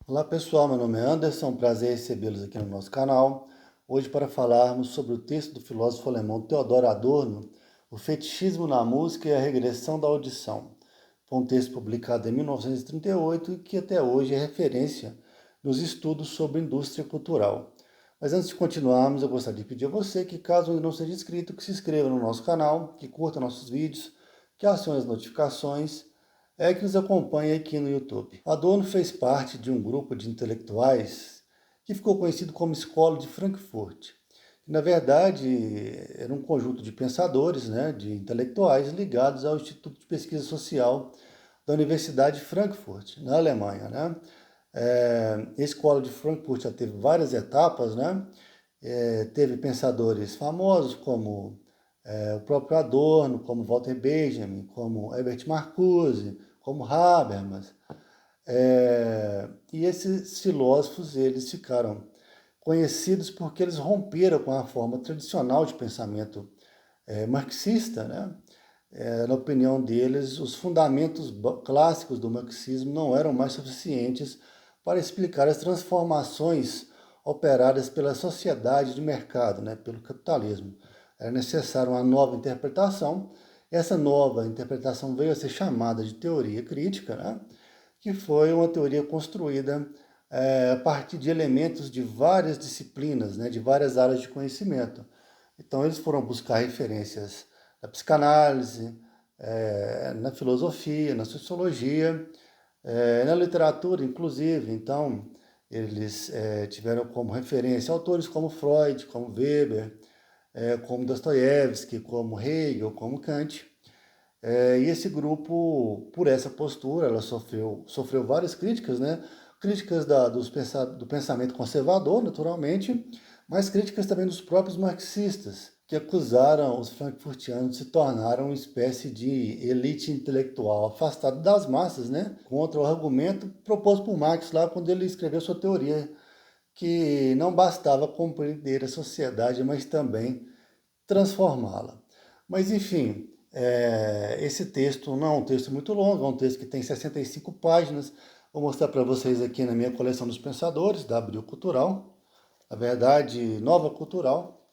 Olá pessoal, meu nome é Anderson, prazer em recebê-los aqui no nosso canal. Hoje para falarmos sobre o texto do filósofo alemão Theodor Adorno, O Fetichismo na Música e a Regressão da Audição. Foi um texto publicado em 1938 e que até hoje é referência nos estudos sobre indústria cultural. Mas antes de continuarmos, eu gostaria de pedir a você que, caso ainda não seja inscrito, que se inscreva no nosso canal, que curta nossos vídeos, que acione as notificações que nos acompanha aqui no YouTube. Adorno fez parte de um grupo de intelectuais que ficou conhecido como Escola de Frankfurt. Na verdade, era um conjunto de pensadores, de intelectuais ligados ao Instituto de Pesquisa Social da Universidade de Frankfurt, na Alemanha. A Escola de Frankfurt já teve várias etapas, teve pensadores famosos como o próprio Adorno, como Walter Benjamin, como Herbert Marcuse, como Habermas. E esses filósofos, eles ficaram conhecidos porque eles romperam com a forma tradicional de pensamento marxista, na opinião deles, os fundamentos clássicos do marxismo não eram mais suficientes para explicar as transformações operadas pela sociedade de mercado, pelo capitalismo. Era necessária uma nova interpretação. Essa nova interpretação veio a ser chamada de teoria crítica, que foi uma teoria construída a partir de elementos de várias disciplinas, de várias áreas de conhecimento. Então, eles foram buscar referências na psicanálise, na filosofia, na sociologia, na literatura, inclusive. Então, eles tiveram como referência autores como Freud, como Weber, como Dostoiévski, como Hegel, como Kant. E esse grupo, por essa postura, ela sofreu várias críticas, críticas do pensamento conservador, naturalmente, mas críticas também dos próprios marxistas, que acusaram os frankfurtianos de se tornar uma espécie de elite intelectual afastada das massas, contra o argumento proposto por Marx lá quando ele escreveu sua teoria, que não bastava compreender a sociedade, mas também transformá-la. Mas, enfim, esse texto não é um texto muito longo, é um texto que tem 65 páginas. Vou mostrar para vocês aqui na minha coleção dos pensadores, da Abril Cultural, na verdade, Nova Cultural.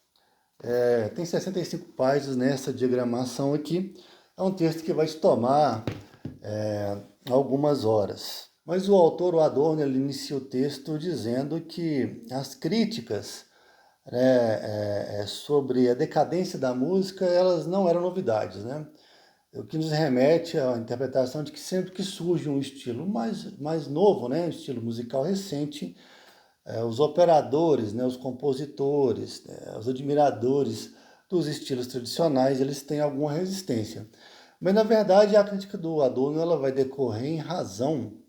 Tem 65 páginas nessa diagramação aqui. É um texto que vai te tomar algumas horas. Mas o autor, o Adorno, ele inicia o texto dizendo que as críticas sobre a decadência da música, elas não eram novidades, O que nos remete à interpretação de que sempre que surge um estilo mais novo, um estilo musical recente, os operadores, os compositores, os admiradores dos estilos tradicionais, eles têm alguma resistência. Mas, na verdade, a crítica do Adorno ela vai decorrer em razão,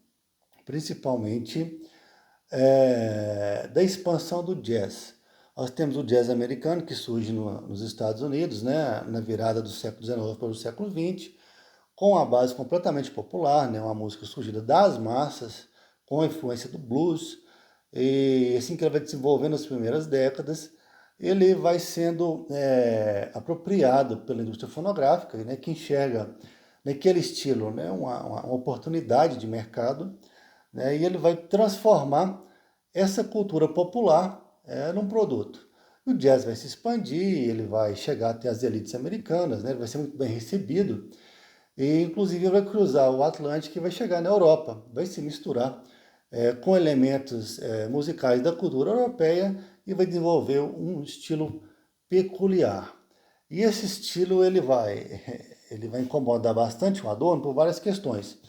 principalmente, da expansão do jazz. Nós temos o jazz americano, que surge nos Estados Unidos, na virada do século XIX para o século XX, com a base completamente popular, uma música surgida das massas, com a influência do blues. E assim que ele vai desenvolvendo nas primeiras décadas, ele vai sendo apropriado pela indústria fonográfica, que enxerga naquele estilo uma oportunidade de mercado, e ele vai transformar essa cultura popular num produto. O jazz vai se expandir, ele vai chegar até as elites americanas, ele vai ser muito bem recebido, e inclusive ele vai cruzar o Atlântico e vai chegar na Europa, vai se misturar com elementos musicais da cultura europeia e vai desenvolver um estilo peculiar. E esse estilo ele vai incomodar bastante o Adorno por várias questões.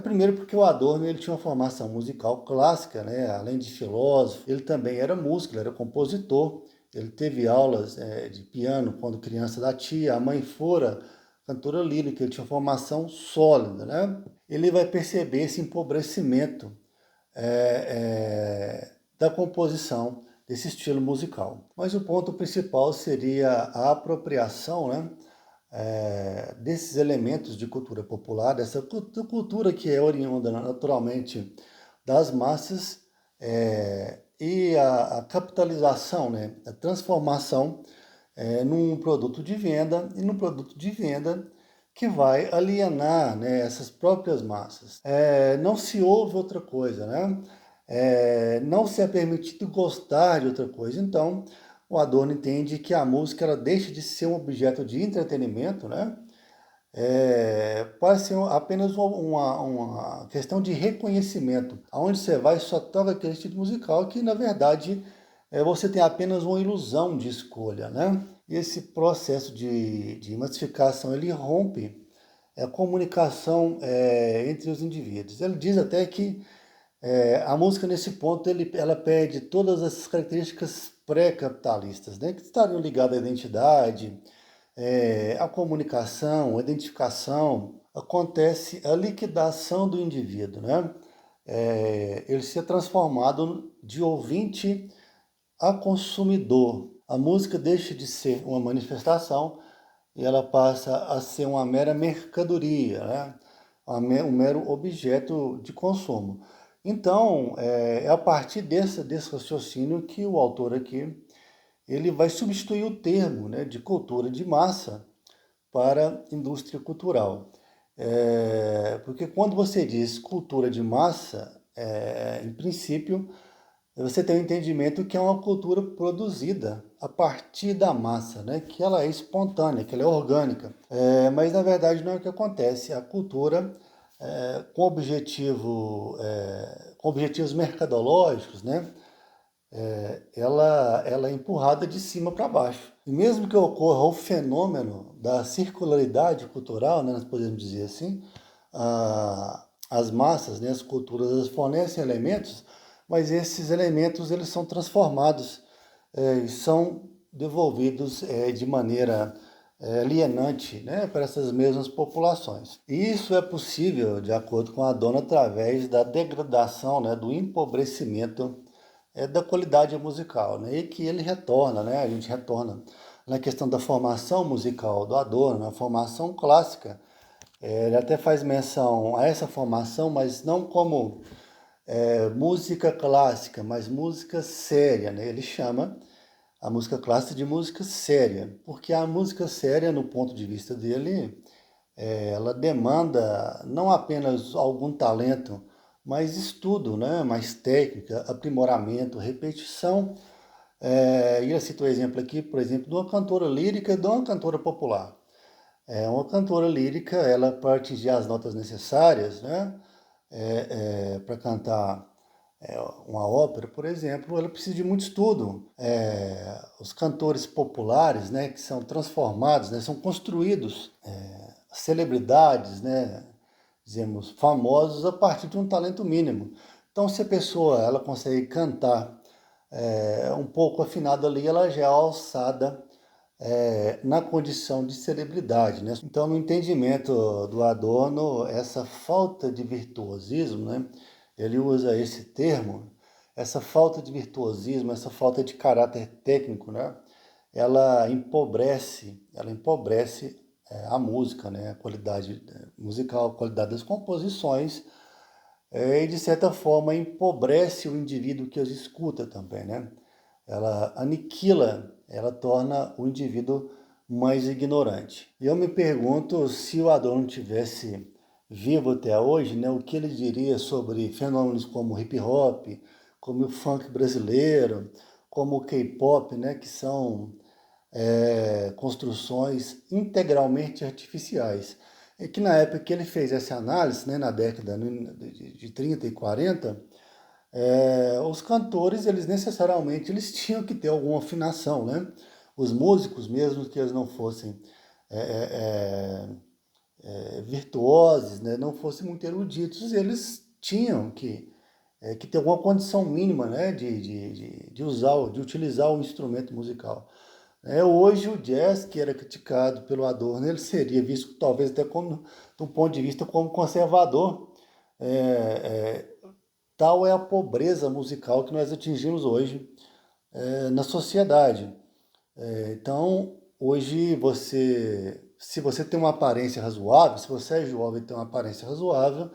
Primeiro porque o Adorno ele tinha uma formação musical clássica, além de filósofo, ele também era músico, ele era compositor, ele teve aulas de piano quando criança da tia, a mãe fora cantora lírica, ele tinha uma formação sólida. Ele vai perceber esse empobrecimento da composição desse estilo musical. Mas o ponto principal seria a apropriação, desses elementos de cultura popular, dessa cultura que é oriunda naturalmente das massas, e a capitalização, a transformação num produto de venda, e num produto de venda que vai alienar essas próprias massas. Não se ouve outra coisa, não se é permitido gostar de outra coisa. Então, o Adorno entende que a música ela deixa de ser um objeto de entretenimento, né? Pode ser apenas uma questão de reconhecimento. Aonde você vai só toca aquele estilo musical que, na verdade, você tem apenas uma ilusão de escolha, né? E esse processo de massificação, ele rompe a comunicação entre os indivíduos. Ele diz até que a música, nesse ponto, ela perde todas essas características pré-capitalistas, né? Que estariam ligadas à identidade, a comunicação, a identificação, acontece a liquidação do indivíduo, né? Ele se é transformado de ouvinte a consumidor. A música deixa de ser uma manifestação e ela passa a ser uma mera mercadoria, né? Um mero objeto de consumo. Então, é a partir desse raciocínio que o autor aqui ele vai substituir o termo, né, de cultura de massa para indústria cultural. Porque quando você diz cultura de massa, em princípio, você tem o entendimento que é uma cultura produzida a partir da massa, né? Que ela é espontânea, que ela é orgânica. Mas na verdade não é o que acontece. A cultura, com objetivos mercadológicos, né? Ela é empurrada de cima para baixo. E mesmo que ocorra o fenômeno da circularidade cultural, né, nós podemos dizer assim, as massas, né, as culturas, elas fornecem elementos, mas esses elementos eles são transformados e são devolvidos de maneira alienante, né, para essas mesmas populações. E isso é possível, de acordo com Adorno, através da degradação, né, do empobrecimento da qualidade musical, né? E que ele retorna, né? A gente retorna na questão da formação musical do Adorno, na formação clássica. Ele até faz menção a essa formação, mas não como música clássica, mas música séria, né? Ele chama a música clássica de música séria, porque a música séria, no ponto de vista dele, ela demanda não apenas algum talento, mas estudo, né? Mais técnica, aprimoramento, repetição. E eu cito o exemplo aqui, por exemplo, de uma cantora lírica e de uma cantora popular. Uma cantora lírica, ela para atingir as notas necessárias, né? Para cantar uma ópera, por exemplo, ela precisa de muito estudo. Os cantores populares, né, que são transformados, né, são construídos, celebridades, né, dizemos, famosos a partir de um talento mínimo. Então, se a pessoa ela consegue cantar um pouco afinado ali, ela já é alçada na condição de celebridade, né? Então, no entendimento do Adorno, essa falta de virtuosismo, né? Ele usa esse termo, essa falta de virtuosismo, essa falta de caráter técnico, né? Ela empobrece a música, né? A qualidade musical, a qualidade das composições, e de certa forma empobrece o indivíduo que as escuta também, né? Ela aniquila, ela torna o indivíduo mais ignorante. E eu me pergunto se o Adorno tivesse vivo até hoje, né, o que ele diria sobre fenômenos como o hip hop, como o funk brasileiro, como o K-pop, né, que são construções integralmente artificiais. E que na época que ele fez essa análise, né, na década de 30 e 40, os cantores, eles necessariamente eles tinham que ter alguma afinação, né? Os músicos, mesmo que eles não fossem virtuosos, né, não fossem muito eruditos, eles tinham que ter alguma condição mínima, né, de utilizar o instrumento musical. Hoje o jazz, que era criticado pelo Adorno, ele seria visto talvez até como, do ponto de vista como conservador. É, Tal é a pobreza musical que nós atingimos hoje na sociedade. Então, hoje se você tem uma aparência razoável, se você é jovem e tem uma aparência razoável,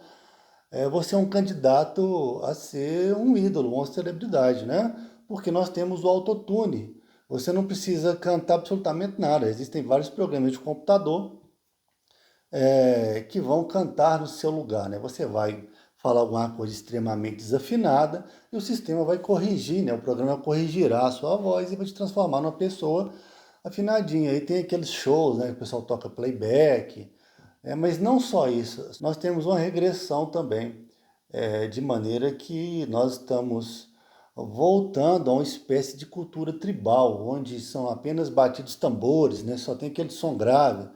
você é um candidato a ser um ídolo, uma celebridade, né? Porque nós temos o autotune. Você não precisa cantar absolutamente nada. Existem vários programas de computador que vão cantar no seu lugar, né? Você vai falar alguma coisa extremamente desafinada e o sistema vai corrigir, né? O programa corrigirá a sua voz e vai te transformar numa pessoa afinadinha. Aí tem aqueles shows, né? Que o pessoal toca playback, mas não só isso. Nós temos uma regressão também, de maneira que nós estamos voltando a uma espécie de cultura tribal, onde são apenas batidos tambores, né? Só tem aquele som grave.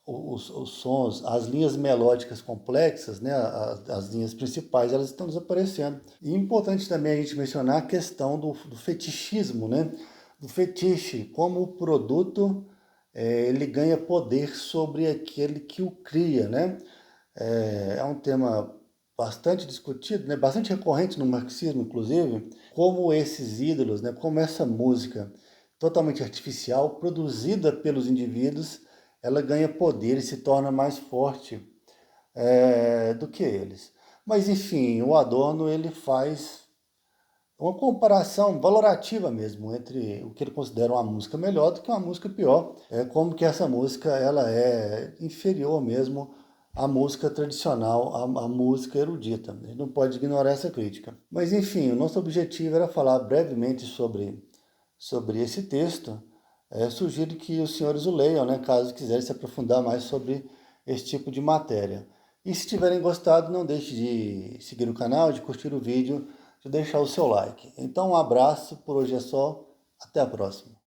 Os sons, as linhas melódicas complexas, né, as linhas principais, elas estão desaparecendo. E é importante também a gente mencionar a questão do fetichismo, né, do fetiche, como o produto ele ganha poder sobre aquele que o cria, né? É um tema bastante discutido, né, bastante recorrente no marxismo, inclusive, como esses ídolos, né, como essa música totalmente artificial, produzida pelos indivíduos, ela ganha poder e se torna mais forte do que eles. Mas, enfim, o Adorno ele faz uma comparação valorativa mesmo entre o que ele considera uma música melhor do que uma música pior. É como que essa música ela é inferior mesmo à música tradicional, à música erudita. Ele não pode ignorar essa crítica. Mas enfim, o nosso objetivo era falar brevemente sobre esse texto. Sugiro que os senhores o leiam, né, caso quiserem se aprofundar mais sobre esse tipo de matéria. E se tiverem gostado, não deixe de seguir o canal, de curtir o vídeo, de deixar o seu like. Então, um abraço, por hoje é só, até a próxima.